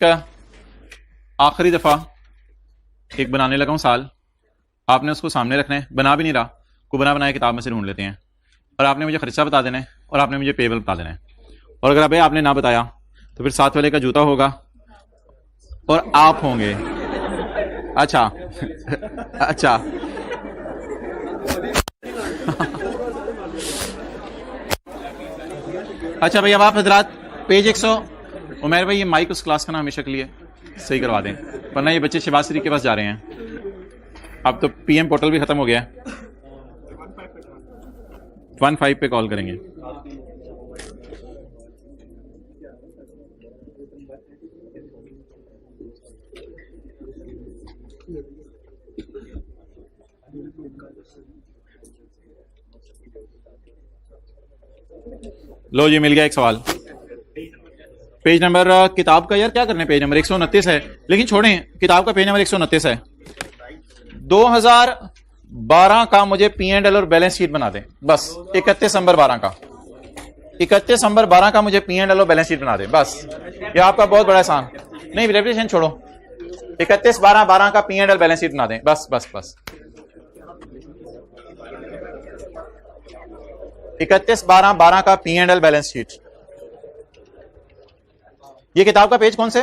आखिरी दफा एक बनाने लगा हूं साल, आपने उसको सामने रखना है, बना भी नहीं रहा, को बना बनाया किताब में से ढूंढ लेते हैं, और आपने मुझे खर्चा बता देना है और आपने मुझे पेबल बता देना है, और अगर आपने ना बताया तो फिर साथ वाले का जूता होगा और आप होंगे। अच्छा अच्छा अच्छा भाई, अब आप हजरात पेज 100, उमर भाई ये माइक उस क्लास का नाम हमेशा के लिए सही करवा दें, वरना ये बच्चे शहबाज शरीफ के पास जा रहे हैं। अब तो पीएम पोर्टल भी खत्म हो गया, 15 पे कॉल करेंगे। लो जी, मिल गया एक सवाल। पेज नंबर किताब का यार क्या करने, पेज नंबर 129 है, लेकिन छोड़ें, किताब का पेज नंबर 129 है। 2012 का मुझे P&L और बैलेंस शीट बना दें बस। 31 नंबर 12 का, 31 नंबर 12 का मुझे P&L और बैलेंस शीट बना दें बस। ये आपका बहुत बड़ा एहसान नहीं, रेपिटेशन छोड़ो, 31/12 का P&L बैलेंस शीट बना दें बस बस बस। 31/12 का P&L बैलेंस शीट। ये किताब का पेज कौन से?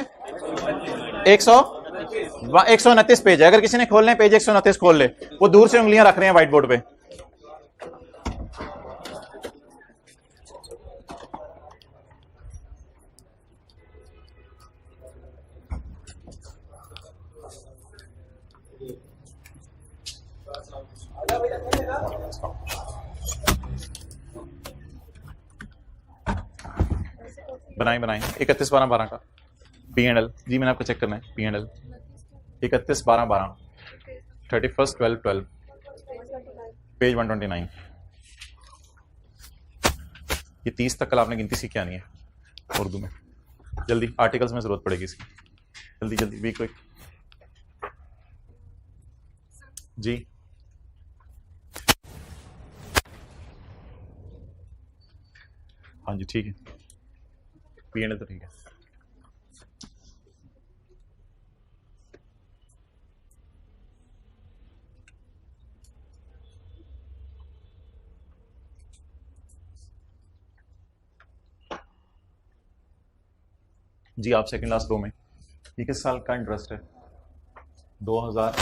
129 पेज है। अगर किसी ने खोलने पेज 129 खोल ले, वो दूर से उंगलियां रख रहे हैं व्हाइट बोर्ड पे। बनाएं 31/12 का P&L। जी मैंने आपको चेक करना है P&L 31/12 31/12 पेज 129। ये 30 तक कल आपने गिनती सीख के आनी है उर्दू में। जल्दी, आर्टिकल्स में जरूरत पड़ेगी इसकी, जल्दी जल्दी, बी क्विक। जी हाँ जी ठीक है, P&L तो ठीक है। जी आप सेकंड लास्ट रो में, ये किस साल का इंटरेस्ट है? 2000।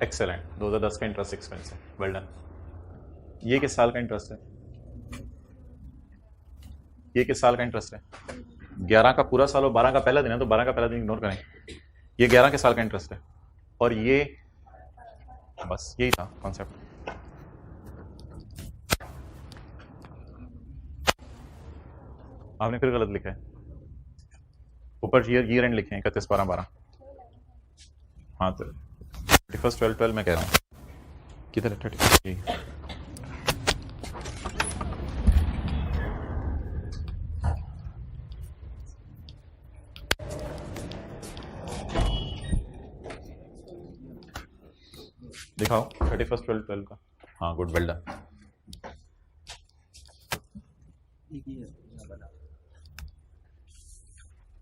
एक्सेलेंट, 2010 का इंटरेस्ट एक्सपेंस है, वेल डन। ये किस साल का इंटरेस्ट है? ये किस साल का इंटरेस्ट है? 11 का पूरा साल और 12 का पहला दिन है, तो 12 का पहला दिन इग्नोर करें। ये 11 के साल का इंटरेस्ट है, और ये बस यही था कॉन्सेप्ट। आपने फिर गलत लिखा है, ऊपर ईयर एंड लिखे हैं 31/12/12। हाँ तो 31/12/12 मैं कह रहा हूँ, किधर है 30? दिखाओ 31/12/12 का। हाँ गुड, वेल डन।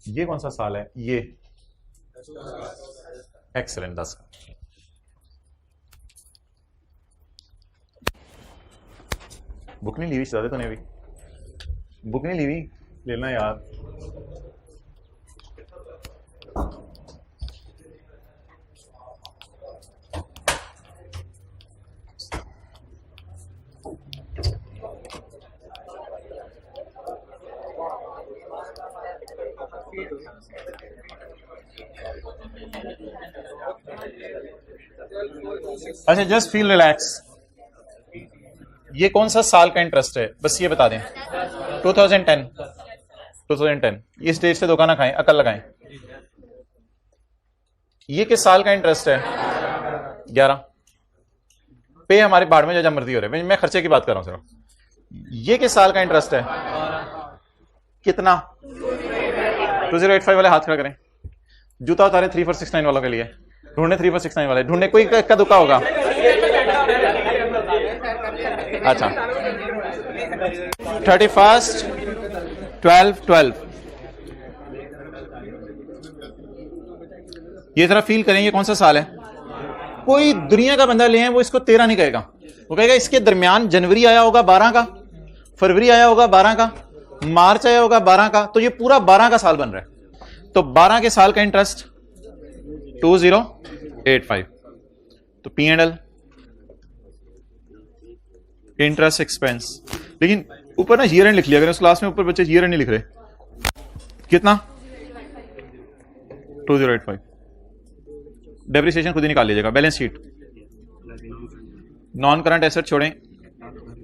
ये कौन सा साल है? ये एक्सेलेंट, 10 का। बुक नहीं ली हुई शायद तूने अभी, बुक नहीं ली हुई, लेना यार। अच्छा जस्ट फील रिलैक्स। ये कौन सा साल का इंटरेस्ट है बस ये बता दें। 2010। इस डेट से धोखा ना खाएं, अकल लगाएं। ये किस साल का इंटरेस्ट है? 11 पे हमारे बाढ़ में जो मर्जी हो रहे हैं, मैं खर्चे की बात कर रहा हूं सिर्फ। ये किस साल का इंटरेस्ट है? कितना? 2085 वाले हाथ खड़ा करें, जूता उतारे 3469 वालों के लिए, ढूंढने 3469 वाले, ढूंढने कोई का दुका होगा। अच्छा 31/12/12 ये जरा फील करें, ये कौन सा साल है? कोई दुनिया का बंदा ले आए वो इसको 13 नहीं कहेगा, वो कहेगा इसके दरमियान जनवरी आया होगा 12 का, फरवरी आया होगा 12 का, मार्च आया होगा 12 का, तो ये पूरा 12 का साल बन रहा है। तो 12 के साल का इंटरेस्ट 2085। तो P&L इंटरेस्ट एक्सपेंस, लेकिन ऊपर ना ईयर एंड लिख लिया करें, उस क्लास में ऊपर बच्चे ईयर एंड नहीं लिख रहे। कितना? 2085। डेप्रिसिएशन खुद ही निकाल लीजिएगा। Balance sheet, non current asset छोड़ें,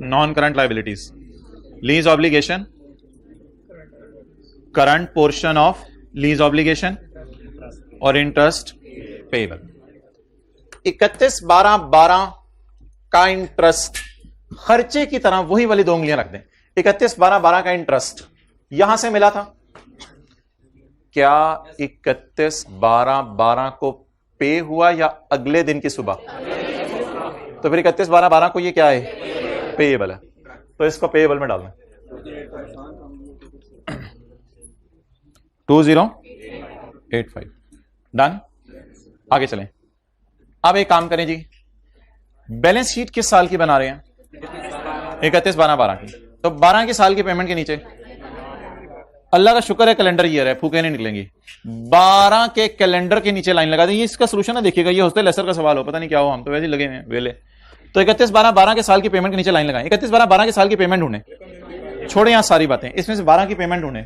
non current liabilities, lease obligation, current portion of lease obligation और इंटरेस्ट पेएबल। 31/12/12 का इंटरेस्ट खर्चे की तरह वही वाली 2 उंगलियां रख दें। 31/12/12 का इंटरेस्ट यहां से मिला था, क्या 31/12/12 को पे हुआ या अगले दिन की सुबह? तो फिर 31/12/12 को ये क्या है? पेएबल है, तो इसको पेएबल में डालना। 2085 डन। आगे चलें। अब एक काम करें जी, बैलेंस शीट किस साल की बना रहे हैं? 31/12/12 की। तो 12 के साल की पेमेंट के नीचे, अल्लाह का शुक्र है कैलेंडर ईयर है, फूके नहीं निकलेंगी। 12 के कैलेंडर के नीचे लाइन लगा दें। ये इसका सोल्यूशन है, देखिएगा, ये होस्टल लेसर का सवाल हो, पता नहीं क्या हो, हम तो वैसे ही लगे हैं वेले। तो 31/12/12 के साल की पेमेंट के नीचे लाइन लगाएं। 31/12/12 के साल की पेमेंट ढूंढे, छोड़े यहां सारी बातें, इसमें से 12 की पेमेंट ढूंढे।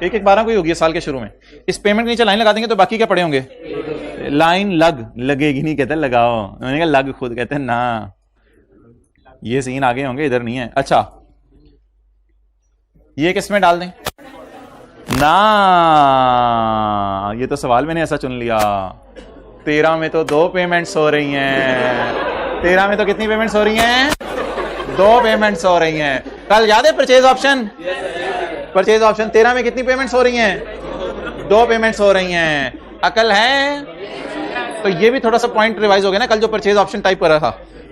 एक 12 को ही होगी साल के शुरू में। इस पेमेंट के नीचे लाइन लगा देंगे तो बाकी क्या पड़े होंगे? लाइन लगेगी नहीं, कहते लगाओ, मैंने कहा लग खुद कहते हैं ना, ये सीन आगे होंगे, इधर नहीं है। अच्छा, ये किस में डाल दें ना? ये तो सवाल मैंने ऐसा चुन लिया। 13 में तो 2 पेमेंट्स हो रही हैं। 13 में तो कितनी पेमेंट्स हो रही हैं? 2 पेमेंट्स हो रही हैं। कल याद है परचेज ऑप्शन? परचेज ऑप्शन 13 में कितनी पेमेंट्स हो रही हैं? 2 पेमेंट्स हो रही हैं। अकल है? तो ये भी थोड़ा सा पॉइंट रिवाइज हो गया ना, कल जो परचेज ऑप्शन टाइप कर रहा था।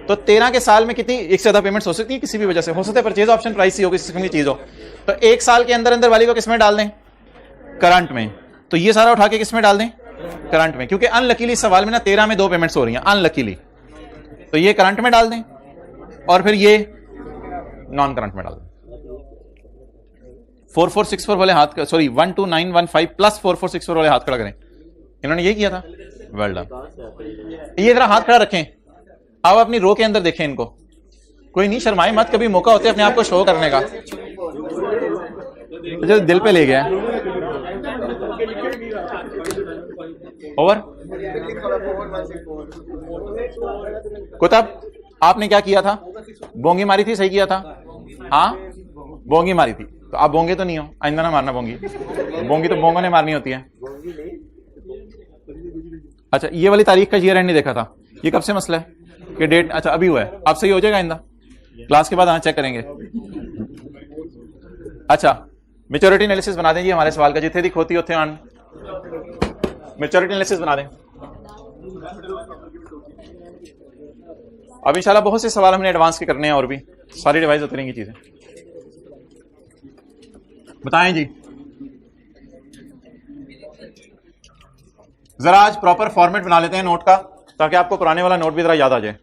तो 13 के साल में कितनी, एक से ज्यादा पेमेंट्स हो सकती है किसी भी वजह से, हो सकता है परचेज ऑप्शन प्राइस ही हो, किसी किस्म की चीज हो। तो एक साल के अंदर अंदर वाली को किसमें डाल दें? करंट में। तो ये सारा उठा के किसमें डाल दें? करंट में, क्योंकि अनलकीली सवाल में ना 13 में 2 पेमेंट्स हो रही हैं अनलकीली, तो ये करंट में डाल दें और फिर ये नॉन करंट में डाल दें। 4464 वाले हाथ, सॉरी 12915 प्लस 4464 वाले हाथ खड़ा करें। इन्होंने ये किया था, वेल डन। ये जरा हाथ खड़ा रखें, अब अपनी रो के अंदर देखें इनको। कोई नहीं, शर्माए मत, कभी मौका होता है अपने आप को शो करने का। जो दिल पे ले गया ओवर। कुतब, आपने क्या किया था? बोंगी मारी थी, सही किया था? हाँ, बोंगी मारी थी। तो आप बोंगे तो नहीं हो, आइंदा ना मारना बोंगी। बोंगी तो बोंगों ने मारनी होती है। अच्छा, ये वाली तारीख का ईयर एंड नहीं देखा था, ये कब से मसला है कि डेट? अच्छा, अभी हुआ है, अब सही हो जाएगा आइंदा क्लास के बाद, हाँ चेक करेंगे। अच्छा, मैच्योरिटी एनालिसिस बना दें जी हमारे सवाल का, जितने दी खोती होते हैं मैच्योरिटी एनालिसिस बना दें। अब इंशाल्लाह बहुत से सवाल हमने एडवांस के करने हैं, और भी सारी रिवाइज होती रहेंगी चीजें। बताएं जी, जरा आज प्रॉपर फॉर्मेट बना लेते हैं नोट का, ताकि आपको पुराने वाला नोट भी जरा याद आ जाए।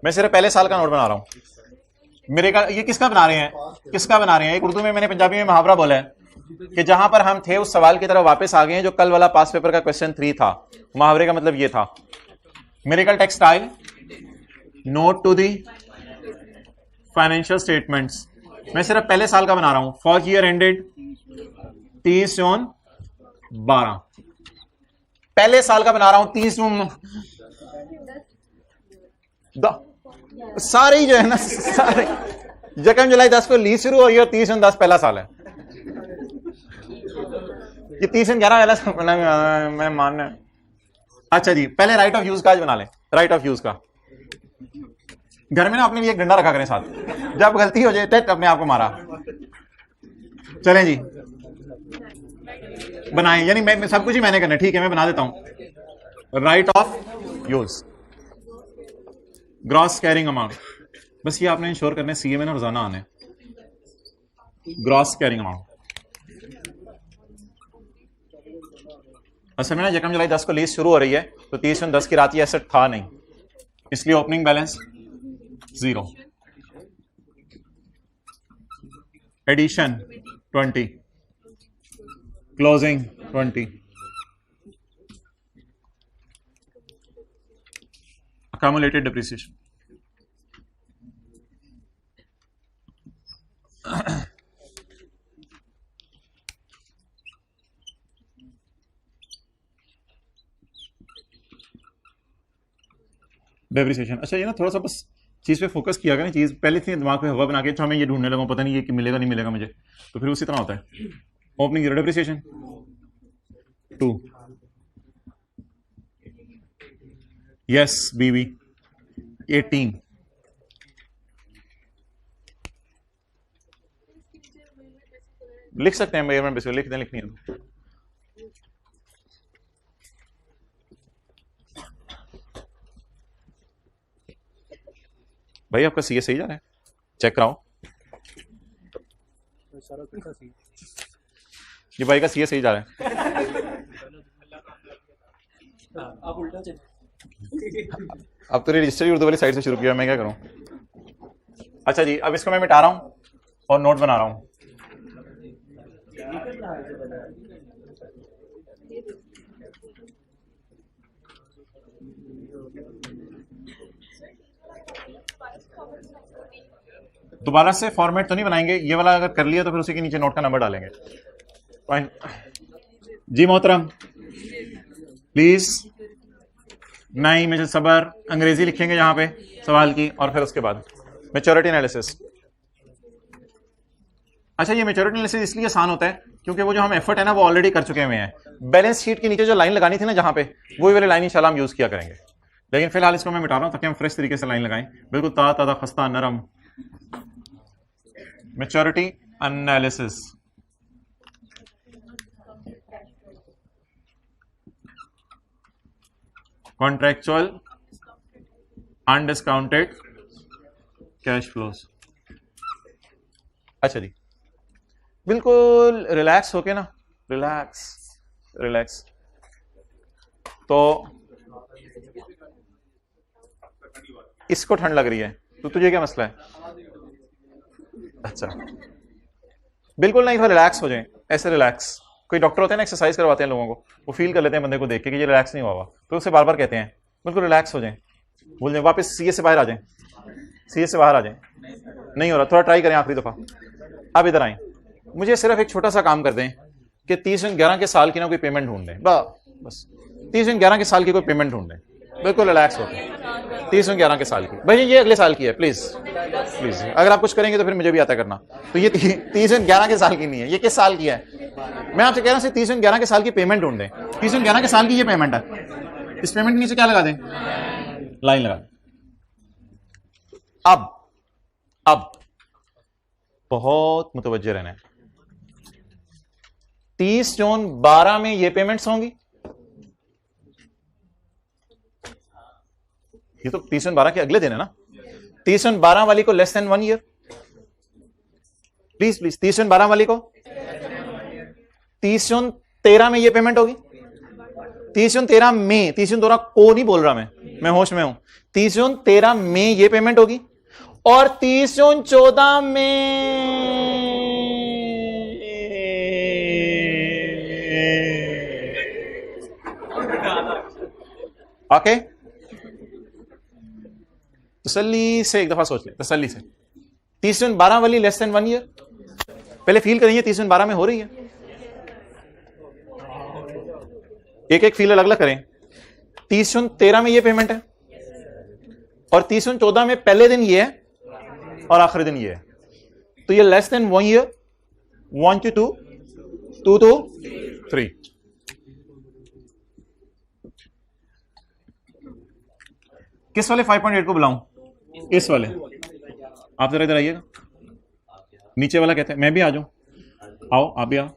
मैं सिर्फ पहले साल का नोट बना रहा हूं। मेरे का ये किसका बना रहे हैं? किसका बना रहे हैं? एक उर्दू में, मैंने पंजाबी में मुहावरा बोला है कि जहां पर हम थे उस सवाल की तरफ वापस आ गए हैं जो कल वाला पास पेपर का क्वेश्चन 3 था। मुहावरे का मतलब ये था, miracle textile note to the financial statements. मैं सिर्फ पहले साल का बना रहा हूं, फॉर ईयर एंडेड 30 जून 12। पहले साल का बना रहा हूं 30 जून। सारे ही जो है ना, सारे 1 जुलाई 10 को लीज शुरू हुई और 30 जून 10 पहला साल है। ये 30 जून 11 पहला मैं मानना है। अच्छा जी, पहले राइट ऑफ यूज का आज बना लें। राइट ऑफ यूज का घर में ना अपने लिए एक डंडा रखा करें साथ, जब गलती हो जाए टेट अपने आप को मारा। चलें जी, बनाएं, यानी मैं सब कुछ ही मैंने करना है। ठीक है, मैं बना देता हूं। Right of use, gross carrying amount, बस ये आपने इंश्योर करना है सीए में ना रोजाना आने। ग्रॉस कैरिंग अमाउंट असल में ना 1 जुलाई 10 को लीज शुरू हो रही है, तो 30/10 की रात ये एसेट था नहीं, इसलिए opening balance 0, addition 20, closing 20, accumulated depreciation. Depreciation. अच्छा, ये ना थोड़ा सा बस चीज़ पे फोकस किया करें, चीज़ पहले थी दिमाग पे हवा बना के, अच्छा मैं ये ढूंढने लगा, पता नहीं ये कि मिलेगा नहीं मिलेगा मुझे, तो फिर उसी तरह होता है। ओपनिंग 0, डेप्रिसिएशन 2, यस बीवी 18, लिख सकते हैं भैया, मैं लिख दें, लिखनी है भाई। आपका सीए सही जा रहा है, चेक कराओ। ये भाई का सीए सही जा रहा है। आप उल्टा चल। अब तो रजिस्टर उर्दू वाली साइड से शुरू किया, मैं क्या करूं। अच्छा जी, अब इसको मैं मिटा रहा हूं और नोट बना रहा हूं। दोबारा से फॉर्मेट तो नहीं बनाएंगे, ये वाला अगर कर लिया तो फिर उसी के नीचे नोट का नंबर डालेंगे। जी मोहतरम प्लीज, नहीं मुझे सबर, अंग्रेजी लिखेंगे यहाँ पे सवाल की, और फिर उसके बाद मैच्योरिटी एनालिसिस। अच्छा, ये मैच्योरिटी एनालिसिस इसलिए आसान होता है क्योंकि वो जो हम एफर्ट है ना वो ऑलरेडी कर चुके हुए हैं। बैलेंस शीट के नीचे जो लाइन लगानी थी ना जहां पे, वही वाली लाइन इंशाल्लाह हम यूज किया करेंगे, लेकिन फिलहाल इसको मैं मिटा रहा हूं ताकि हम फ्रेश तरीके से लाइन लगाएं, बिल्कुल ताज़ा खस्ता नरम। Maturity analysis, contractual undiscounted cash flows. अच्छा जी, बिल्कुल रिलैक्स होके ना, रिलैक्स रिलैक्स। तो इसको ठंड लग रही है, तो तुझे क्या मसला है? अच्छा, बिल्कुल नहीं, थोड़ा रिलैक्स हो जाए, ऐसे रिलैक्स। कोई डॉक्टर होते हैं ना, एक्सरसाइज करवाते हैं लोगों को, वो फील कर लेते हैं बंदे को देख के कि ये रिलैक्स नहीं हुआ हुआ, तो उसे बार बार कहते हैं बिल्कुल रिलैक्स हो जाए, भूल जाए, वापस सीए से बाहर आ जाए, सीए से बाहर आ जाए। नहीं हो रहा, थोड़ा ट्राई करें आखिरी दफा। अब इधर आए, मुझे सिर्फ एक छोटा सा काम कर दें कि 30/11 के साल की ना कोई पेमेंट ढूंढ दें, बस 30/11 के साल की कोई पेमेंट ढूंढ दें, बिल्कुल रिलैक्स होकर। 30/11 के साल की, भाई ये अगले साल की है, प्लीज प्लीज, अगर आप कुछ करेंगे तो फिर मुझे भी आता करना। तो ये 30/11 के साल की नहीं है, ये किस साल की है? मैं आपसे कह रहा हूँ 30/11 के साल की पेमेंट ढूंढ दें। 30/11 के साल की ये पेमेंट है, इस पेमेंट के नीचे क्या लगा दें? लाइन लगा दें। अब बहुत मुतवज्जे रहना है। 30 जून 12 में ये पेमेंट्स होंगी, ये तो 30 जून 12 के अगले दिन है ना। 30 जून 12 वाली को less than 1 year, please please. 30 जून 12 वाली को 30 जून 13 में ये पेमेंट होगी। 30 जून 13 में, 30 जून 13 को नहीं बोल रहा मैं होश में हूं। 30 जून 13 में ये पेमेंट होगी, और 30 जून 14 में ओके। तसल्ली से एक दफा सोच ले, तसल्ली से। 30 जून 12 वाली लेस देन 1 ईयर, पहले फील करिए 30 जून 12 में हो रही है। एक एक फील अलग अलग करें। 30 जून 13 में ये पेमेंट है, और 30 जून 14 में पहले दिन ये है और आखिरी दिन ये है, तो ये less than 1 year. 1 to 2, 2 to 3। किस वाले 5.8 को बुलाऊं? इस वाले। आप जरा इधर आइएगा, नीचे वाला कहते हैं मैं भी आ जाऊं। आओ, आप भी आओ।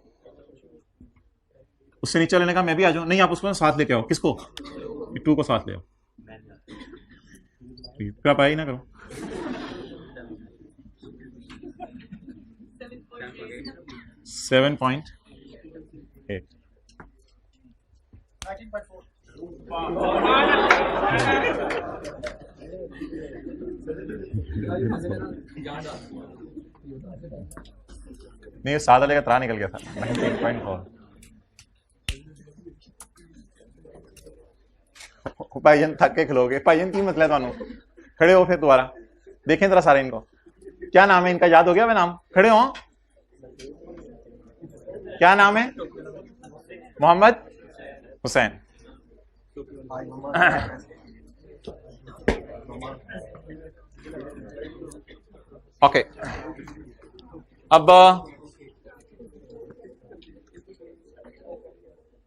उससे नीचे लेने का मैं भी आ जाऊं। नहीं, आप उसको साथ लेके आओ। किसको? 2 को साथ ले आओ, फिर आप आई ना करो। 7.8। नहीं, सादा लेकर त्रा निकल गया था। 19.4। भाईजन थक के खिलोगे, भाईजन की मतलब थानू, खड़े हो फिर दोबारा देखें जरा सारे इनको। क्या नाम है इनका, याद हो गया? वे नाम खड़े हो, क्या नाम है? मोहम्मद हुसैन। ओके, अब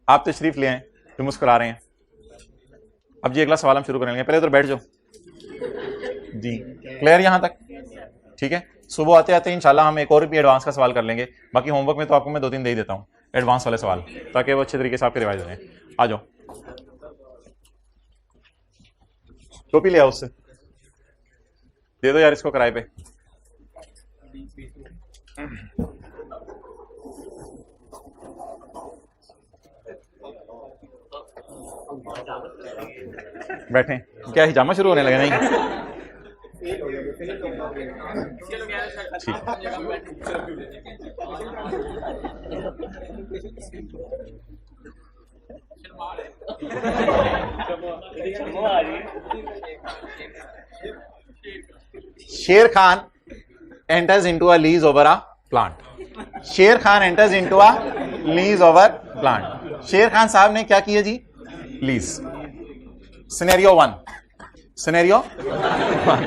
आप तशरीफ ले आए जो मुस्कुरा रहे हैं। अब जी अगला सवाल हम शुरू करेंगे, पहले उधर बैठ जाओ जी। क्लियर यहां तक? ठीक है, सुबह आते आते इंशाल्लाह हम एक और भी एडवांस का सवाल कर लेंगे। बाकी होमवर्क में तो आपको मैं 2-3 दे ही देता हूं एडवांस वाले सवाल, ताकि वो अच्छे तरीके से आपके रिवाइज हो जाए। आ जाओ, टोपी ले आओ, उससे दे दो यार इसको किराए पे। बैठे, क्या हिजामा शुरू होने लगा? नहीं ठीक, शेर Khan enters into a lease over a plant। शेर Khan enters into a lease over plant। शेर खान साहब ने क्या किया जी? Lease. Scenario 1, scenario 1,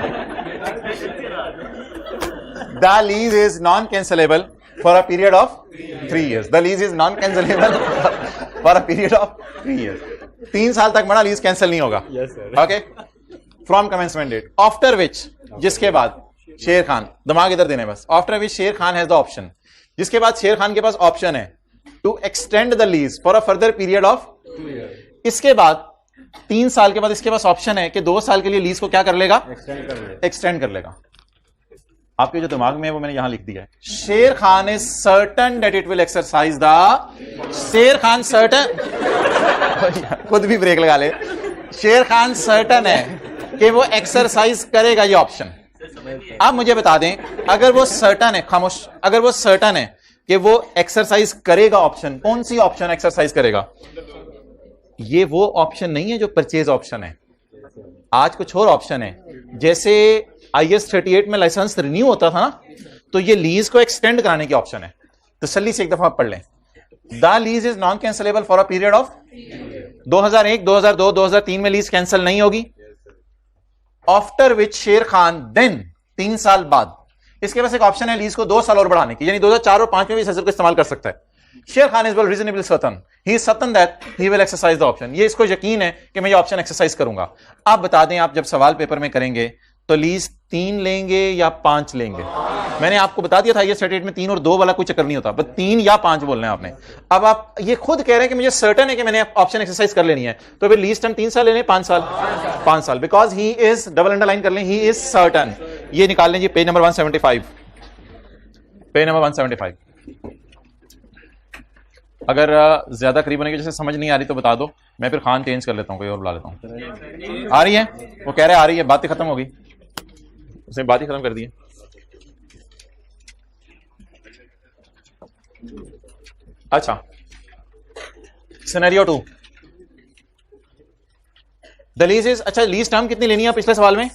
the lease is non-cancelable for a period of 3 years। the lease is non-cancelable for a period of 3 years। 3 साल तक बड़ा लीज कैंसिल नहीं होगा। Okay, from commencement date, after which, जिसके बाद शेर खान, दिमाग इधर देने बस, after which Sher Khan has the option, जिसके बाद शेर खान के पास ऑप्शन है to extend the lease for a further period of 2 years। इसके बाद 3 साल के बाद इसके पास ऑप्शन है कि 2 साल के लिए लीज को क्या कर लेगा? एक्सटेंड कर लेगा। आपके जो दिमाग में है वो मैंने यहां लिख दिया है। शेर Khan is certain that it will exercise the, Sher Khan certain खुद भी ब्रेक लगा ले, शेर खान सर्टन है कि वो एक्सरसाइज करेगा ये ऑप्शन। आप मुझे बता दें, अगर वो सर्टन है, खामोश, अगर वो सर्टन है कि वो एक्सरसाइज करेगा ऑप्शन, कौन सी ऑप्शन एक्सरसाइज करेगा? ये वो ऑप्शन नहीं है जो परचेज ऑप्शन है। आज कुछ और ऑप्शन है, जैसे IS 38 में लाइसेंस रिन्यू होता था ना, तो ये लीज को एक्सटेंड कराने की ऑप्शन है। तसल्ली से एक दफा पढ़ लें, the lease is non cancellable for a period of 2001, 2002, 2003 में लीज कैंसिल नहीं होगी। After which Sher Khan then 3 साल बाद इसके पास एक ऑप्शन है लीज को 2 साल और बढ़ाने की, यानी 2004 और 2005 में भी इस असर को इस्तेमाल कर सकता है। शेर Khan is well reasonable certain, he is certain that he will exercise the option. ये इसको यकीन है कि मैं ये ऑप्शन एक्सरसाइज करूंगा। आप बता दें, आप जब सवाल पेपर में करेंगे तो लीज 3 लेंगे या 5 लेंगे? मैंने आपको बता दिया था ये स्टेट में 3 और 2 वाला कोई चक्कर नहीं होता, बस 3 या 5 बोलना है आपने। अब आप ये खुद कह रहे हैं कि मुझे सर्टन है कि मैंने ऑप्शन एक्सरसाइज कर लेनी है, तो फिर लीज टर्म 3 साल लेने, 5 साल? 5 साल, because he is, double underline कर लें, ही इज सर्टन। ये निकाल लें जी, पेज नंबर 175, पेज नंबर 175। अगर ज्यादा करीब होने की वजह से समझ नहीं आ रही तो बता दो, मैं फिर खान चेंज कर लेता हूं, कोई और बुला लेता हूं। आ रही है? वो कह रहे आ रही है, बात ही खत्म हो गई, उसने बात ही खत्म कर दी है। अच्छा, सिनेरियो 2, द लीज इज, अच्छा लीज टर्म कितनी लेनी है पिछले सवाल में?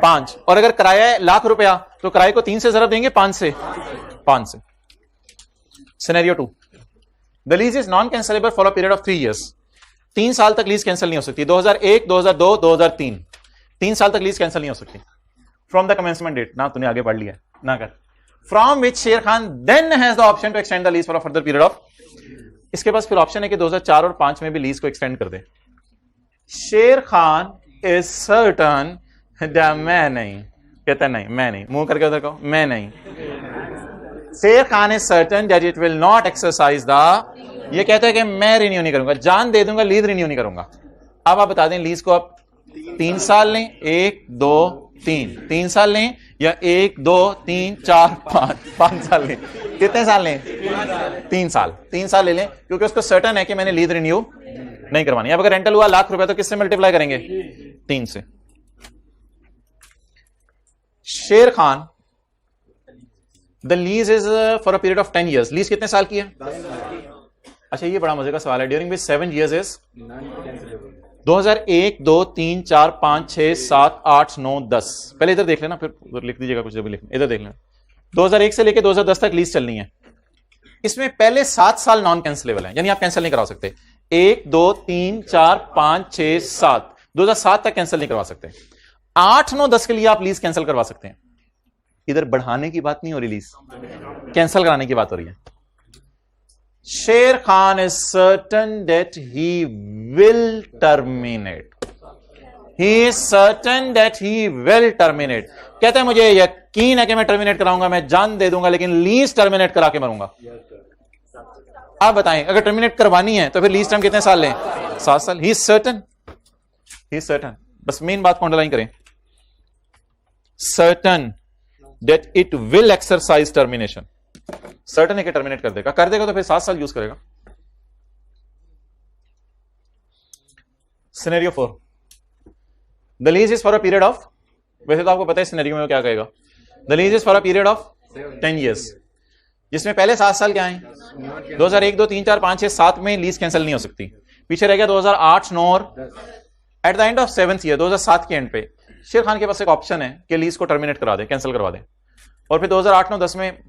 5, और अगर किराया है ₹1,00,000 तो किराए को 3 से जरब देंगे, 5 से। Scenario 2, the lease is non cancellable for a period of 3 years। 3 साल तक लीज कैंसिल नहीं हो सकती। 2001, 2002, 2003, 3 साल तक लीज कैंसिल नहीं हो सकती। फ्रॉम द कमेंसमेंट डेट, ना तूने आगे पढ़ लिया ना कर, from which Sher Khan then has the option to extend the lease for a further period of, इसके पास फिर ऑप्शन है कि 2004 और 5 में भी लीज को एक्सटेंड कर दे। शेर खान इज सर्टन, मैं नहीं, कहता नहीं, मैं नहीं, मुंह करके उधर कहो, मैं नहीं। शेर Khan is certain that it will not exercise the, ये कहता है कि मैं रिन्यू नहीं करूंगा, जान दे दूंगा, लीज रिन्यू नहीं करूंगा। अब आप बता दें, लीज को आप 3 साल लें, 1, 2, 3 साल लें, या 1, 2, 3, 4, 5 साल लें? कितने साल लें? 3 साल ले लें, क्योंकि उसको सर्टन है कि मैंने लीज रिन्यू नहीं करवानी। अब अगर रेंटल हुआ ₹1,00,000 तो किससे मल्टीप्लाई करेंगे? 3 से। शेर Khan, the lease is for a period of 10 years। Lease कितने साल की है? अच्छा, ये बड़ा मजे का सवाल है। During which 7 years is 2001, 2, 3, 4, 5, 6, 7, 8, 9, 10। पहले इधर देख लेना, फिर लिख दीजिएगा कुछ जब लिखना। इधर देख लेना, 2001 से लेके 2010 तक लीज चलनी है। इसमें पहले 7 साल नॉन कैंसिलेबल है, यानी आप कैंसिल नहीं करा सकते। 1, 2, 3, 4, 5, 6, 7, 2007 तक कैंसिल नहीं करवा सकते। 8, 9, 10 के लिए आप लीज कैंसिल करवा सकते हैं। इधर बढ़ाने की बात नहीं हो रही, लीज कैंसिल कराने की बात हो रही है। शेर Khan is certain that he will terminate. He is certain that he will terminate. कहते हैं मुझे यकीन है कि मैं टर्मिनेट कराऊंगा, मैं जान दे दूंगा, लेकिन लीज टर्मिनेट करा के मरूंगा। आप बताएं, अगर टर्मिनेट करवानी है तो फिर लीज टर्म कितने साल लें? 7 साल। He is certain, he is certain. बस मेन बात को अंडरलाइन करें, certain that it will exercise termination. Certain है कि टर्मिनेट कर देगा तो फिर 7 साल यूज करेगा। Scenario 4, the lease is for a period of, वैसे तो आपको पता है सिनेरियो में वो क्या कहेगा, the lease is for a period of 10 years, जिसमें पहले 7 साल क्या है? 2001, 2, 3, 4, 5, 6, 7 में लीज कैंसिल नहीं हो सकती। पीछे रह गया 2008, 9 और at the end of 7th year, 2007 के एंड पे शेर खान के पास एक ऑप्शन है कि लीज को टर्मिनेट करा दे, कैंसिल करवा दे, और फिर 2008, 9, 10 में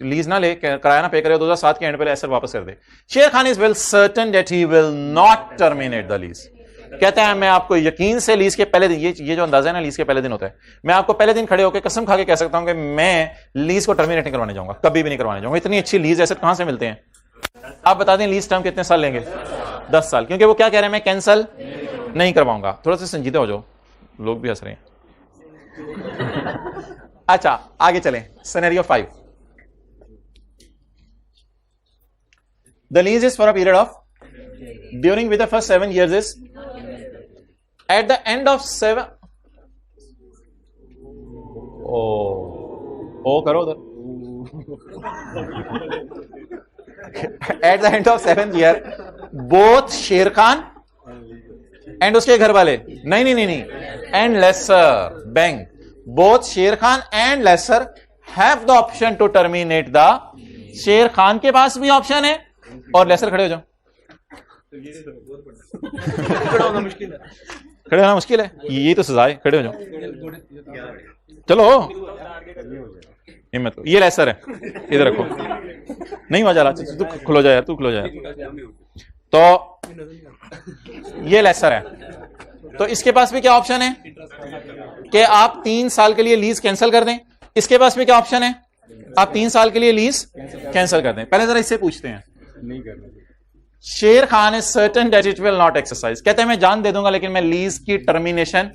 लीज ना ले, किराया ना पे करे, 2007 के एंड पे एसेट वापस कर दे। शेर Khan is well certain that he will not terminate the lease. कहते हैं मैं आपको यकीन से लीज के पहले दिन, ये जो अंदाजा है ना लीज के पहले दिन होता है, मैं आपको पहले दिन खड़े होकर कसम खा के कह सकता हूं कि मैं लीज को टर्मिनेट नहीं करवाने जाऊंगा, कभी भी नहीं करवाने जाऊंगा। इतनी अच्छी लीज एसेट कहां से मिलते हैं? आप बता दें लीज टर्म कितने साल लेंगे? 10 साल। क्योंकि वो क्या कह रहे हैं, मैं कैंसिल नहीं करवाऊंगा। थोड़ा सा संजीदे हो जाओ, लोग भी हंस रहे हैं। अच्छा आगे चलें, scenario 5, the lease is for a period of, during with the first 7 years is, at the end of 7, ओ करो उधर, at the end of 7th year both Sher Khan and उसके घर वाले, नहीं, and lesser bank, both Sher Khan and lessor have the option to terminate the. Sher Khan के पास भी option है और लेसर खड़े हो जाओ। खड़े होना मुश्किल है, ये तो सजा है, खड़े हो जाओ, चलो हिम्मत। ये लेसर है, इधर रखो, नहीं मजा रहा, तू खुलो जा यार, तू खुलो जा यार। तो ये लेसर है, तो इसके पास भी क्या ऑप्शन है कि आप 3 साल के लिए लीज कैंसिल कर दें। इसके पास भी क्या ऑप्शन है, आप 3 साल के लिए लीज कैंसिल कर दें। पहले जरा इससे पूछते हैं, नहीं करना। शेर Khan is certain that it will not exercise. कहते हैं मैं जान दे दूंगा लेकिन मैं लीज की टर्मिनेशन,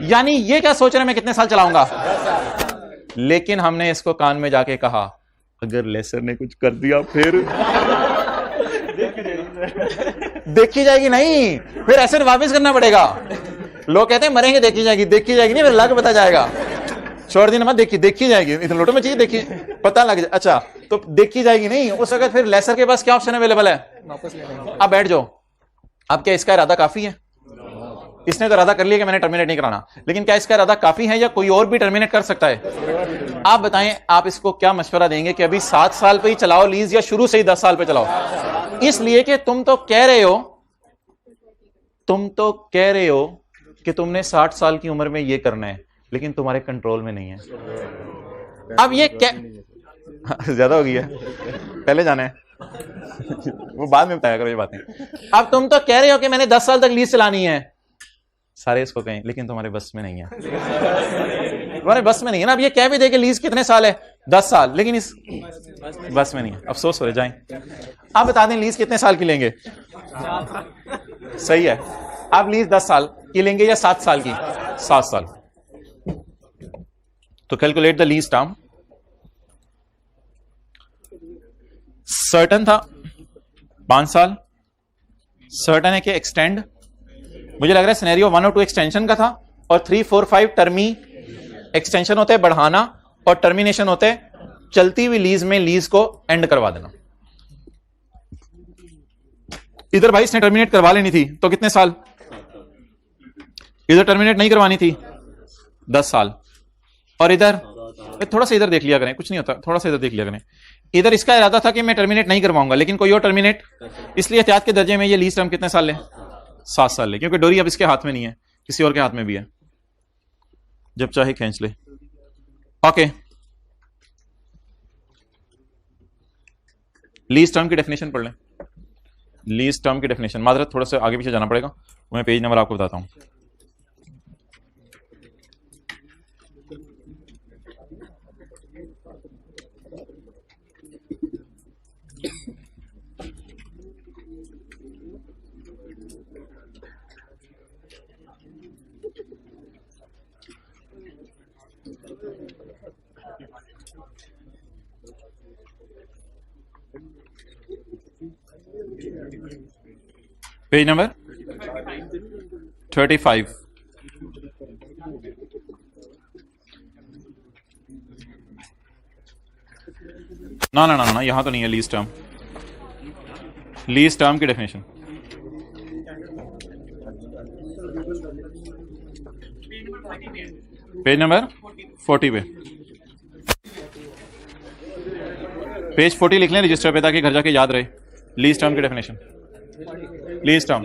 यानी ये क्या सोच रहे हैं मैं कितने साल चलाऊंगा। लेकिन हमने इसको कान में जाके कहा अगर लेसर ने कुछ कर दिया फिर देखी जाएगी नहीं, फिर एसेट वापस करना पड़ेगा। लोग कहते हैं मरेंगे देखी जाएगी नहीं, फिर लग पता जाएगा। छोड़ देना मत, देखी जाएगी, इतने लोटो में चाहिए देखी पता लग जाए। अच्छा तो देखी जाएगी नहीं, उस वक्त फिर लेसर के पास क्या ऑप्शन अवेलेबल है? अब बैठ जाओ। अब क्या इसका इरादा काफी है? इसने तो इरादा कर लिया कि मैंने टर्मिनेट नहीं कराना, लेकिन क्या इसका इरादा काफी है या कोई और भी टर्मिनेट कर सकता है? आप बताएं, आप इसको क्या मशवरा देंगे कि अभी 7 साल पे ही चलाओ लीज या शुरू से ही 10 साल पे चलाओ? इसलिए कि तुम तो कह रहे हो कि तुमने 60 साल की उम्र में ये करना है, लेकिन तुम्हारे कंट्रोल में नहीं है। अब ये क्या ज्यादा हो गई है, पहले जाना है वो बाद में बताया करो ये बातें। अब तुम तो कह रहे हो कि मैंने 10 साल तक लीज चलानी है, सारे इसको कहें, लेकिन तुम्हारे बस में नहीं है, तुम्हारे बस में नहीं है ना। अब ये कह भी दे कि लीज कितने साल है? 10 साल, लेकिन इस बस में नहीं है। अफसोस हो जाए। आप बता दें लीज कितने साल की लेंगे? सही है, आप लीज 10 साल की लेंगे या 7 साल की? 7 साल। तो calculate the lease term. Certain था 5 साल, सर्टन है कि एक्सटेंड, मुझे लग रहा है सिनेरियो 1 और 2 एक्सटेंशन का था, और 3, 4, 5 टर्मी एक्सटेंशन होते हैं बढ़ाना, और टर्मिनेशन होते हैं चलती हुई लीज में लीज को एंड करवा देना। इधर भाई इसने टर्मिनेट करवा लेनी थी तो कितने साल, इधर टर्मिनेट नहीं करवानी थी 10 साल, और इधर थोड़ा सा इधर देख लिया करें, कुछ नहीं होता, थोड़ा सा इधर देख लिया करें। इधर इसका इरादा था कि मैं टर्मिनेट नहीं करवाऊंगा, लेकिन कोई और टर्मिनेट, इसलिए एहतियात के दर्जे में ये लीज टर्म कितने साल ले, 7 साल ले, क्योंकि डोरी अब इसके हाथ में नहीं है, किसी और के हाथ में भी है, जब चाहे खींच ले। ओके, लीज टर्म की डेफिनेशन पढ़ लें। लीज टर्म की डेफिनेशन, माजरत थोड़ा सा आगे पीछे जाना पड़ेगा, मैं पेज नंबर आपको बताता हूं। Page number 35। ना ना ना ना, यहां तो नहीं है लीज टर्म। लीज टर्म की डेफिनेशन पेज नंबर 40 पे, पेज 40 लिख लें रजिस्टर पे ताकि घर जाके याद रहे। लीज टर्म की डेफिनेशन, लीज टर्म,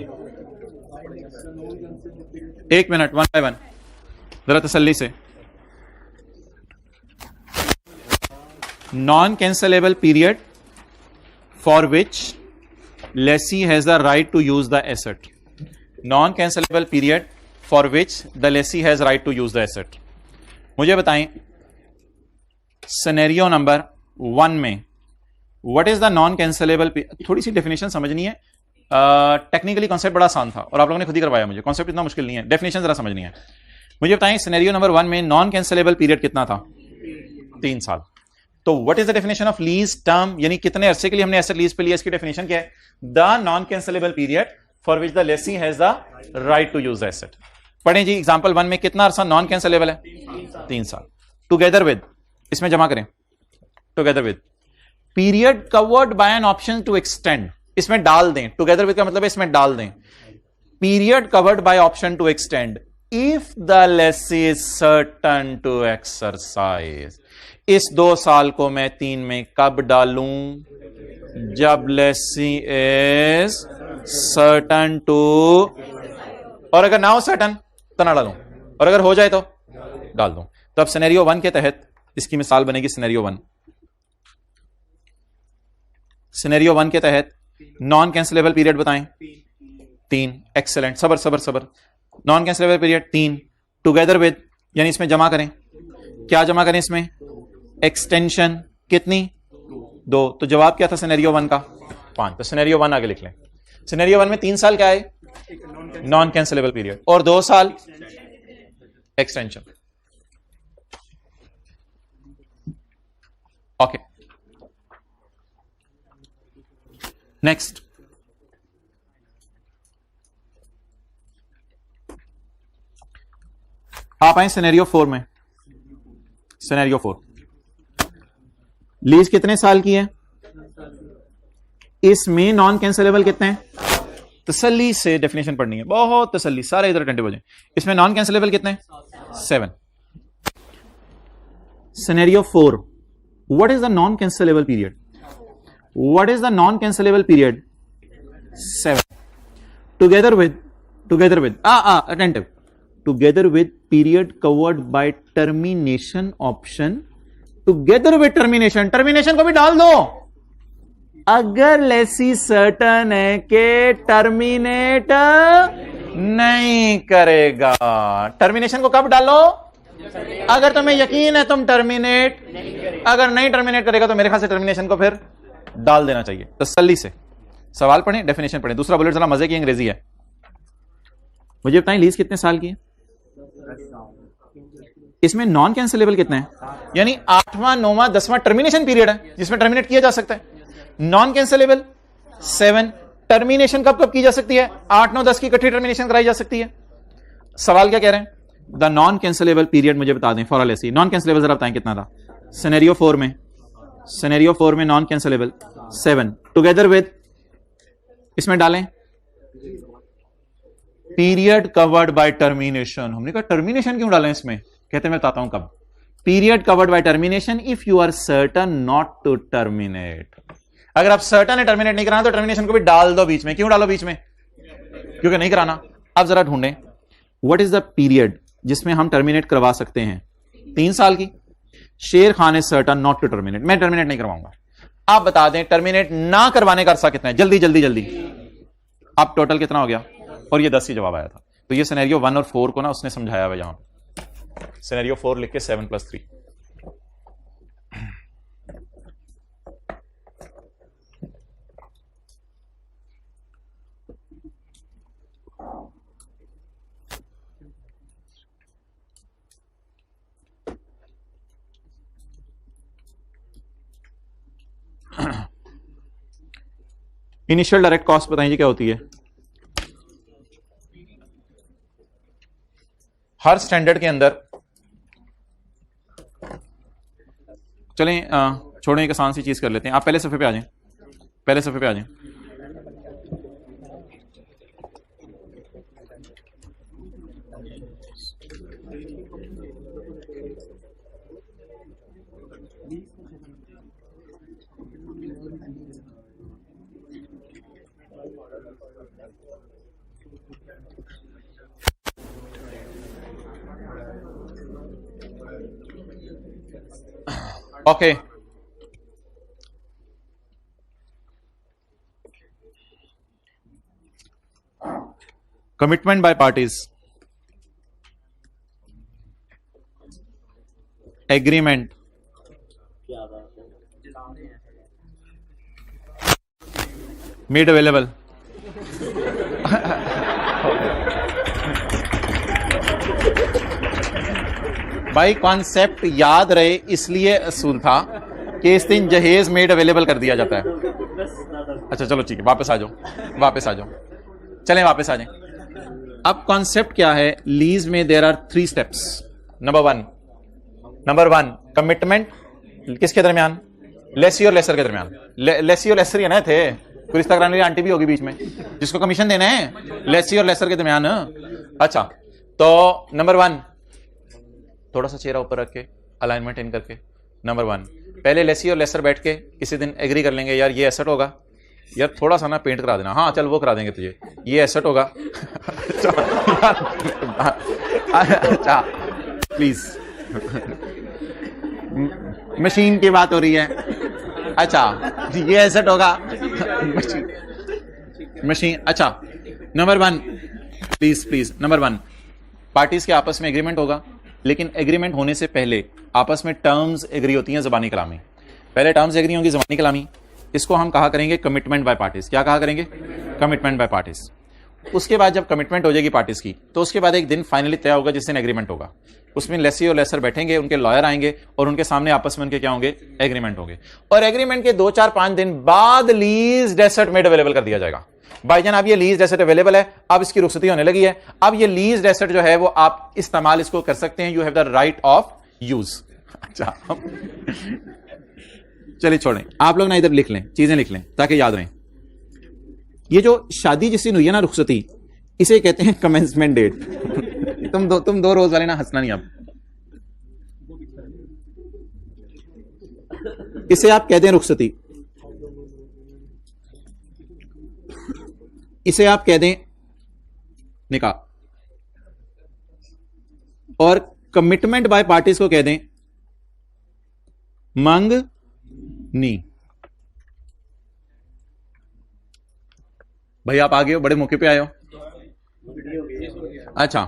एक मिनट, 1 by 1 जरा तसल्ली से। Non cancellable period for which lessee has the right to use the asset. Non cancellable period for which the lessee has right to use the asset. मुझे बताएं scenario number 1 में what is the non cancellable, थोड़ी सी definition समझनी है, technically concept बड़ा आसान था और आप लोगों ने खुद ही करवाया, मुझे कॉन्सेप्ट इतना मुश्किल नहीं है, डेफिनेशन जरा समझनी है। मुझे बताएं सिनेरियो नंबर 1 में नॉन कैंसलेबल पीरियड कितना था, 3 साल। तो what is the definition of lease term, यानी कितने अरसे के लिए हमने एसेट लीज पे लिया, इसकी डेफिनेशन क्या है, the non cancellable period for which the lessee has the right to use the asset. पढ़ें जी, एग्जांपल 1 में कितना अरसा नॉन कैंसलेबल है, 3 साल। टुगेदर विद, इसमें जमा करें, together with period covered by an option to extend, इसमें डाल दें, टुगेदर विद का मतलब है इसमें डाल दें, period covered by option to extend if the lessee is certain to exercise. इस 2 साल को मैं 3 में कब डालूं, जब लेसी इज सर्टन टू, और अगर ना हो सर्टन तो ना डालूं, और अगर हो जाए तो डाल दूं। तो अब सिनेरियो 1 के तहत इसकी मिसाल बनेगी सिनेरियो 1। सिनेरियो 1 के तहत नॉन कैंसलेबल पीरियड बताएं, 3। एक्सेलेंट, सबर सबर सबर। Non cancellable period 3, together with, यानी इसमें जमा करें, क्या जमा करें इसमें, एक्सटेंशन कितनी, 2। तो जवाब क्या था सिनेरियो 1 का, 5। तो सिनेरियो 1 आगे लिख लें। सिनेरियो 1 में 3 साल क्या है, नॉन कैंसलेबल पीरियड, और 2 साल एक्सटेंशन। Okay, next. आप आए सिनेरियो 4 में। सिनेरियो 4, लीज कितने साल की है, इसमें नॉन कैंसलेबल कितने हैं, तसल्ली से डेफिनेशन पढ़नी है, बहुत तसल्ली, सारे इधर अटेंटिव हो जाएं। इसमें नॉन कैंसलेबल कितने, 7। Scenario 4, what is the non cancellable period, what is the non cancellable period, 7। Together with attentive, together with period covered by termination option, together with termination, termination को भी डाल दो, अगर लेसी सर्टन है कि टर्मिनेट नहीं करेगा। टर्मिनेशन को कब डालो, अगर तुम्हें यकीन है तुम टर्मिनेट, अगर नहीं टर्मिनेट करेगा तो मेरे ख्याल से टर्मिनेशन को फिर डाल देना चाहिए। तसल्ली से सवाल पढ़ें, डेफिनेशन पढ़ें। दूसरा बुलेट जरा मजे की अंग्रेजी है। मुझे बताएं लीज कितने साल की है, इसमें नॉन कैंसिलेबल कितने हैं, यानी 8वां 9वां 10वां टर्मिनेशन पीरियड है जिसमें टर्मिनेट किया जा सकता है। नॉन कैंसिलेबल 7, टर्मिनेशन कब कब की जा सकती है, 8 9 10 की इकट्ठी टर्मिनेशन कराई जा सकती है। सवाल क्या कह रहे हैं, द नॉन कैंसिलेबल पीरियड मुझे बता दें फॉर एलएसी। नॉन कैंसिलेबल जरा बताएं कितना था सिनेरियो 4 में, सिनेरियो 4 में नॉन कैंसिलेबल 7 टुगेदर विद, इसमें डालें पीरियड कवर्ड बाय टर्मिनेशन। हमने कहा टर्मिनेशन क्यों डालें इसमें, कहते मैं बताता हूं कब। Period covered by termination if you are certain not to terminate. अगर आप सर्टन है टर्मिनेट नहीं कराना तो टर्मिनेशन को भी डाल दो बीच में। क्यों डालो बीच में, क्योंकि नहीं कराना। अब जरा ढूंढें व्हाट इज द पीरियड जिसमें हम टर्मिनेट करवा सकते हैं। 3 साल की। Sher Khan is certain not to terminate, मैं टर्मिनेट नहीं करवाऊंगा। आप बता दें टर्मिनेट ना करवाने का अरसा कितना है, जल्दी जल्दी जल्दी। अब टोटल कितना हो गया, और ये 10 ही जवाब आया था। तो ये सिनेरियो 1 और 4 को ना उसने समझाया हुआ यहां पे। सिनेरियो 4 लिख के 7 + 3। इनिशियल डायरेक्ट कॉस्ट बताइए क्या होती है। हर स्टैंडर्ड के अंदर, चलें छोड़ें, एक आसान सी चीज कर लेते हैं। आप पहले सफे पे आ जाएं, पहले सफे पे आ जाएं। Okay commitment by parties, agreement, made available. भाई कॉन्सेप्ट याद रहे इसलिए असूल था कि इस दिन जहेज मेड अवेलेबल कर दिया जाता है। अच्छा चलो ठीक है, वापस आ जाओ, वापस आ जाओ, चलें वापस आ जाएं। अब कॉन्सेप्ट क्या है, लीज में there are 3 steps. Number one commitment किसके दरमियान, लेसी और लेसर के दरमियान। लेसी और लेसर ना थे, कोई रिश्ता कराने वाली आंटी भी होगी बीच में जिसको कमीशन देना है, लेसी और लेसर के दरमियान। अच्छा तो नंबर 1 थोड़ा सा चेहरा ऊपर रख के अलाइनमेंट इन करके। नंबर 1 पहले लेसी और लेसर बैठ के किसी दिन एग्री कर लेंगे, यार ये एसेट होगा, यार थोड़ा सा ना पेंट करा देना, हाँ चल वो करा देंगे तुझे, ये एसेट होगा। अच्छा प्लीज, मशीन की बात हो रही है। अच्छा ये एसेट होगा, मशीन। अच्छा नंबर 1 प्लीज नंबर 1 पार्टीज के आपस में एग्रीमेंट होगा, लेकिन एग्रीमेंट होने से पहले आपस में टर्म्स एग्री होती हैं ज़बानी कलामी। पहले टर्म्स एग्री होंगी ज़बानी कलामी, इसको हम कहा करेंगे कमिटमेंट बाय पार्टीज। क्या कहा करेंगे, कमिटमेंट बाय पार्टीज। उसके बाद जब कमिटमेंट हो जाएगी पार्टीज की, तो उसके बाद एक दिन फाइनली तय होगा जिस दिन एग्रीमेंट होगा। उसमें लेसी और लेसर बैठेंगे, उनके लॉयर आएंगे और उनके सामने आपस में उनके क्या होंगे, एग्रीमेंट होंगे। और एग्रीमेंट के 2, 4, 5 दिन बाद लीज एसेट मेड अवेलेबल कर दिया जाएगा। भाईजान अब ये लीज एसेट अवेलेबल है, अब इसकी रुखसती होने लगी है, अब ये लीज एसेट जो है वो आप इस्तेमाल इसको कर सकते हैं, you have the right of use. अच्छा चलिए छोड़ें, आप लोग ना इधर लिख लें, चीजें लिख लें ताकि याद रहें। ये जो शादी जिस दिन हुई है ना रुखसती, इसे कहते हैं कमेंसमेंट डेट। तुम दो रोज वाले ना हंसना नहीं, आप इसे आप कहते हैं रुखसती, इसे आप कह दें निकाह, और कमिटमेंट बाय पार्टीज को कह दें मंगनी। भाई आप आ गए हो, बड़े मौके पे आए हो। अच्छा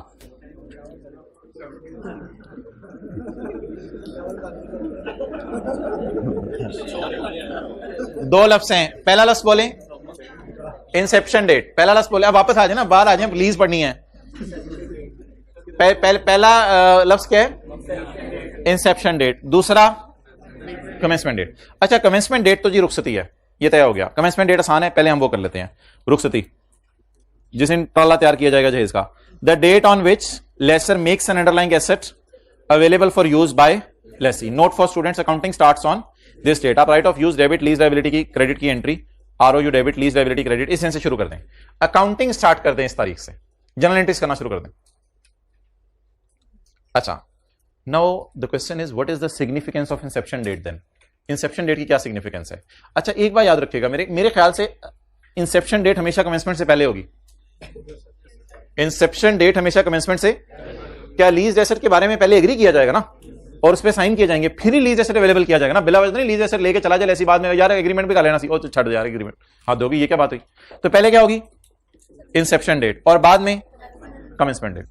दो लफ्ज हैं, पहला लफ्ज बोले इंसेप्शन डेट, पहला लफ्ज बोले। अब वापस आ जाए ना, बाहर आ जाए, प्लीज पढ़नी है। पहला लफ्ज क्या है, इंसेप्शन डेट। दूसरा कमेंसमेंट डेट। अच्छा कमेंसमेंट डेट तो जी रुखसती है, ये तय हो गया। कमेंसमेंट डेट आसान है, पहले हम वो कर लेते हैं। रुखसती जिस दिन ट्राला तैयार किया जाएगा जहेज का। The date on which lessor makes an underlying asset available for use by lessee. Note for students, accounting starts on this date. आप right of use, debit, lease liability की, क्रेडिट की entry ROU debit, lease liability credit, इस दिन से शुरू कर दें। Accounting start कर दें इस तारीख से, जनरल एंट्रीज करना शुरू कर दें। अच्छा, now the question is what is the significance of inception date then? Inception date की क्या सिग्निफिकेंस है? अच्छा, एक बात याद रखिएगा, मेरे ख्याल से इंसेप्शन डेट हमेशा कमेंसमेंट से पहले होगी। इंसेप्शन डेट हमेशा कमेंसमेंट से, क्या लीज एसेट के बारे में पहले एग्री किया जाएगा ना, और उस पर साइन किए जाएंगे, फिर ही लीज एसेट अवेलेबल किया जाएगा ना। बिला वजह नहीं लीज एसेट लेके चला जाए, ऐसी बात में यार एग्रीमेंट भी कर लेना सी, तो छड़ दे यार एग्रीमेंट, हाथ दोगी, ये क्या बात हुई? तो पहले क्या होगी? इंसेप्शन डेट, और बाद में कमेंसमेंट डेट।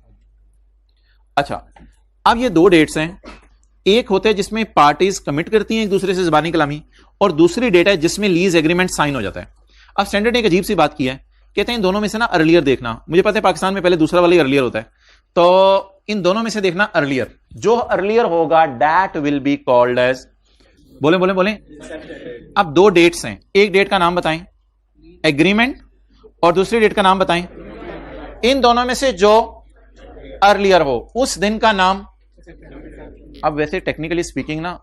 अच्छा, अब ये दो डेट्स हैं, एक होते हैं जिसमें पार्टीज कमिट करती हैं एक दूसरे से ज़बानी कलामी, और दूसरी डेट है जिसमें लीज एग्रीमेंट साइन हो जाता है। अब स्टैंडर्ड ने एक अजीब सी बात की है, कहते हैं इन दोनों में से ना अर्लियर देखना। मुझे पता है पाकिस्तान में पहले दूसरा वाला ही अर्लियर होता है, तो इन दोनों में से देखना अर्लियर, जो अर्लियर होगा that will be called as, बोले बोले बोले। अब दो डेट्स हैं, एक डेट का नाम बताएं एग्रीमेंट, और दूसरी डेट का नाम बताएं। इन दोनों में से जो अर्लियर हो उस दिन का नाम। अब वैसे टेक्निकली स्पीकिंग ना,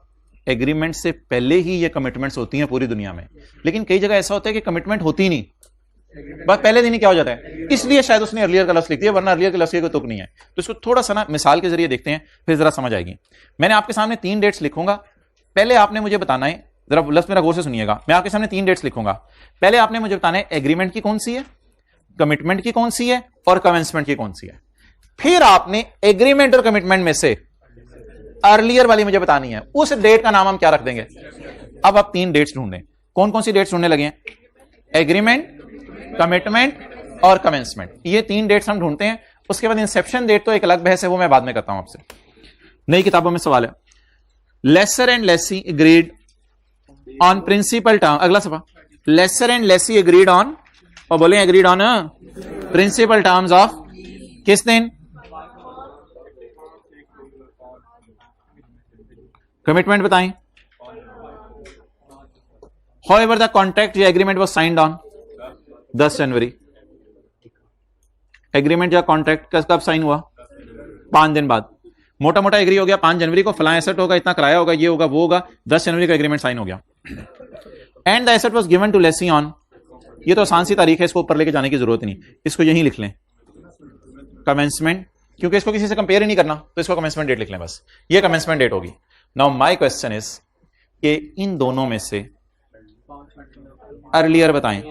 एग्रीमेंट से पहले ही ये कमिटमेंट्स होती हैं पूरी दुनिया में, लेकिन कई जगह ऐसा होता है कि कमिटमेंट होती नहीं, बस पहले दिन ही क्या हो जाता है, इसलिए शायद उसने अर्लियर का लफ्ज लिख दिया, वरना अर्लियर के लफ्ज की कोई तुक नहीं है। तो इसको थोड़ा सा ना मिसाल के जरिए देखते हैं, फिर जरा समझ आएगी। मैंने आपके सामने 3 डेट्स लिखूंगा, पहले आपने मुझे बताना है, जरा लफ्ज मेरा गौर से सुनिएगा, मैं आपके सामने 3 डेट्स लिखूंगा, पहले आपने मुझे बताना है एग्रीमेंट की कौन सी है, कमिटमेंट की कौन सी है, और कमेंसमेंट की कौन सी है। फिर आपने एग्रीमेंट और कमिटमेंट में से अर्लियर वाली मुझे बतानी है, उस डेट का नाम हम क्या रख देंगे। अब आप 3 डेट्स ढूंढें, कौन कौन सी डेट्स ढूंढने लगे हैं? एग्रीमेंट, कमिटमेंट और कमेंसमेंट, ये 3 डेट्स हम ढूंढते हैं। उसके बाद इंसेप्शन डेट तो एक अलग बहस है, वो मैं बाद में करता हूं आपसे। नई किताबों में सवाल है, lessor and lessee agreed on principle term, अगला सफा, lessor and lessee agreed on, और बोले agreed on principle terms of किस दिन? कमिटमेंट बताएं। However, the contract या agreement was signed on 10 January. Agreement या कॉन्ट्रैक्ट कब साइन हुआ? 5 दिन बाद। मोटा मोटा एग्री हो गया 5 जनवरी को, फलां एसेट होगा, इतना किराया होगा, ये होगा, वो होगा, 10 जनवरी का एग्रीमेंट साइन हो गया। And the asset was given to lessee on, ये तो आसान सी तारीख है, इसको ऊपर लेके जाने की जरूरत नहीं, इसको यहीं लिख लें कमेंसमेंट, क्योंकि इसको किसी से कंपेयर ही नहीं करना, तो इसको कमेंसमेंट डेट लिख लें बस, ये कमेंसमेंट डेट होगी। नाउ माय क्वेश्चन इज कि इन दोनों में से अर्लियर बताएं।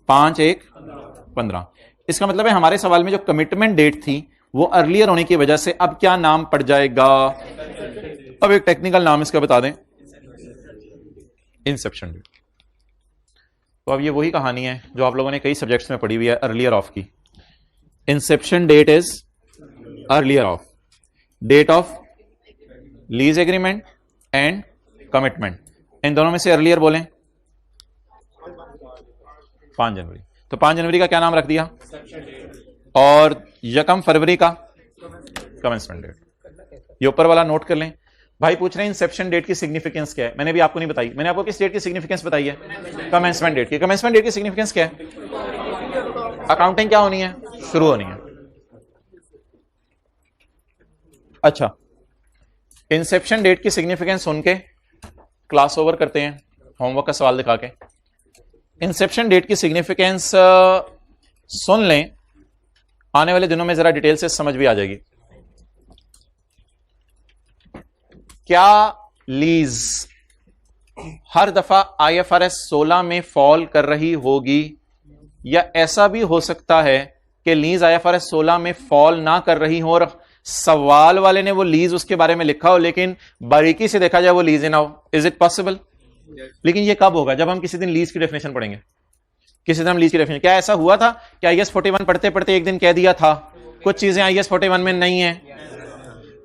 5/1/15। इसका मतलब है हमारे सवाल में जो कमिटमेंट डेट थी वो अर्लियर होने की वजह से अब क्या नाम पड़ जाएगा? अब एक टेक्निकल नाम इसका बता दें, इंसेप्शन डेट। तो अब ये वही कहानी है जो आप लोगों ने कई सब्जेक्ट्स में पढ़ी हुई है, अर्लियर ऑफ की। Inception date is earlier of date of lease agreement and commitment. इन दोनों में से अर्लियर बोलें 5 जनवरी। तो 5 जनवरी का क्या नाम रख दिया? और 1 फरवरी का कमेंसमेंट डेट। ये ऊपर वाला नोट कर लें। भाई पूछ रहे हैं इंसेप्शन डेट की सिग्निफिकेंस क्या है? मैंने भी आपको नहीं बताई। मैंने आपको किस डेट की सिग्निफिकेंस बताई है? कमेंसमेंट डेट की। कमेंसमेंट डेट की सिग्निफिकेंस क्या है? अकाउंटिंग क्या होनी है? शुरू होनी है। अच्छा, इंसेप्शन डेट की सिग्निफिकेंस सुन के क्लास ओवर करते हैं, होमवर्क का सवाल दिखा के। इंसेप्शन डेट की सिग्निफिकेंस सुन लें, आने वाले दिनों में जरा डिटेल से समझ भी आ जाएगी। क्या लीज हर दफा IFRS 16 में फॉल कर रही होगी, या ऐसा भी हो सकता है कि लीज IFRS 16 में फॉल ना कर रही हो और सवाल वाले ने वो लीज उसके बारे में लिखा हो, लेकिन बारीकी से देखा जाए वो लीज ना हो? Is it possible? लेकिन ये कब होगा? जब हम किसी दिन लीज की डेफिनेशन पढ़ेंगे। किसी दिन हम लीज की डेफिनेशन, क्या ऐसा हुआ था कि IAS 41 पढ़ते पढ़ते एक दिन कह दिया था कुछ चीजें IAS 41 में नहीं है?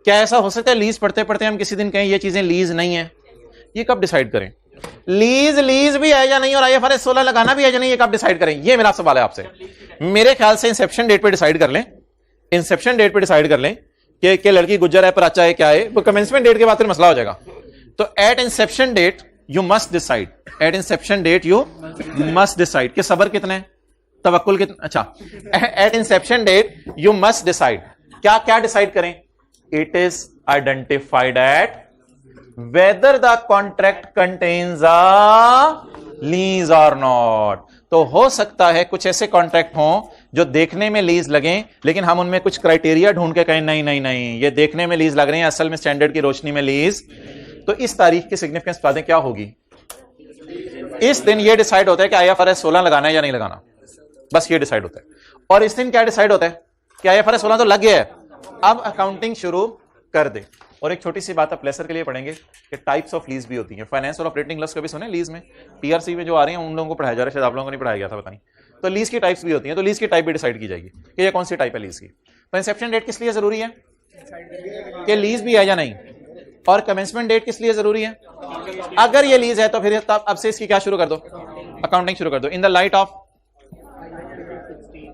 क्या ऐसा हो सकता है लीज पढ़ते पढ़ते हम किसी दिन कहें ये चीजें लीज नहीं है? ये कब डिसाइड करें? लीज भी है या नहीं, और IFRS 16 लगाना भी है या नहीं, ये कब डिसाइड करें? ये मेरा सवाल है आपसे। मेरे ख्याल से इंसेप्शन डेट पे डिसाइड कर लें, इंसेप्शन डेट पे डिसाइड कर लें कि लड़की गुज्जर है, प्राचा है, क्या है। वो कमेंसमेंट डेट के बाद फिर मसला हो जाएगा। तो at inception date you must decide, at inception date you must decide कि सबर कितना है, तवक्कुल कितना। अच्छा, at inception date you must decide, क्या क्या डिसाइड करें? It is identified at whether the contract contains a lease और नॉट। तो हो सकता है कुछ ऐसे कॉन्ट्रैक्ट हों जो देखने में लीज लगें, लेकिन हम उनमें कुछ क्राइटेरिया ढूंढ के कहें नहीं नहीं नहीं, ये देखने में लीज लग रहे हैं, असल में स्टैंडर्ड की रोशनी में लीज। तो इस तारीख की सिग्निफिकेंस बता दें क्या होगी। इस दिन ये डिसाइड होता है कि IFRS 16 लगाना है या नहीं लगाना, बस ये डिसाइड होता है। और इस दिन क्या डिसाइड होता है कि IFRS 16 तो लग गया है, अब अकाउंटिंग शुरू कर दे। और एक छोटी सी बात आप लेसर के लिए पढ़ेंगे कि टाइप्स ऑफ लीज भी होती हैं। फाइनेंस और ऑपरेटिंग लॉस कभी सुने लीज में? PRC में जो आ रहे हैं उन लोगों को पढ़ाया जा रहा है, शायद आप लोगों को नहीं पढ़ाया गया था, पता नहीं। तो लीज की टाइप्स भी होती हैं, तो लीज की टाइप भी डिसाइड की जाएगी कि ये कौन सी टाइप है लीज की। तो इंसेप्शन डेट किस लिए जरूरी है कि लीज भी है या नहीं, और कमेंसमेंट डेट किस लिए जरूरी है? अगर ये लीज है तो फिर अब से इसकी क्या शुरू कर दो, अकाउंटिंग शुरू कर दो in the light of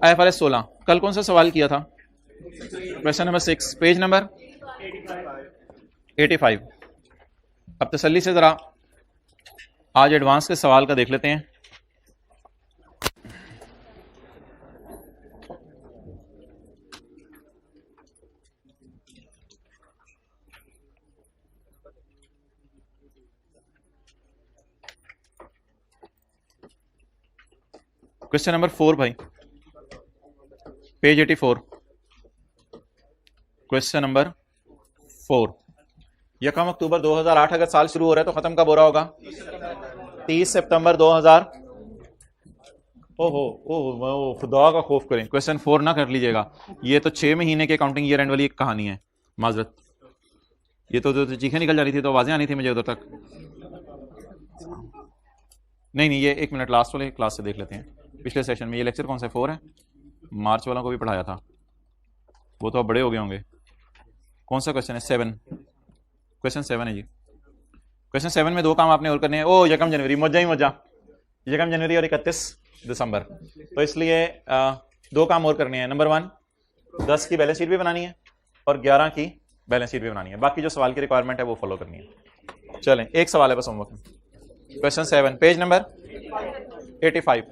IFRS 16। कल कौन सा सवाल किया था? Question number 6, page number 85। अब तसल्ली से जरा आज एडवांस के सवाल का देख लेते हैं। क्वेश्चन नंबर 4 भाई, पेज 84, क्वेश्चन नंबर 4। 1 अक्टूबर 2008 अगर साल शुरू हो रहा है तो खत्म कब हो रहा होगा? 30 सितंबर 2000। ओहो खुदा का खौफ करें, क्वेश्चन 4 ना कर लीजिएगा। ये तो 6 महीने के अकाउंटिंग ईयर एंड वाली एक कहानी है, माजरत। ये तो चीखें निकल जा रही थी तो आवाजें आनी थी मुझे उधर तक। नहीं, ये 1 मिनट लास्ट वाले क्लास से देख लेते हैं। पिछले सेशन में ये लेक्चर कौन सा 4 है? मार्च वालों को भी पढ़ाया था, वो तो अब बड़े हो गए होंगे। कौन सा क्वेश्चन है? 7, क्वेश्चन 7 है जी। क्वेश्चन 7 में 2 काम आपने और करने हैं। 1 जनवरी, मौजा ही मौजा, 1 जनवरी और 31 दिसंबर। तो इसलिए 2 काम और करने हैं। नंबर 1, 10 की बैलेंस शीट भी बनानी है और 11 की बैलेंस शीट भी बनानी है। बाकी जो सवाल की रिक्वायरमेंट है वो फॉलो करनी है। चलें, एक सवाल है बस होमवर्क में। Question 7, page number 85।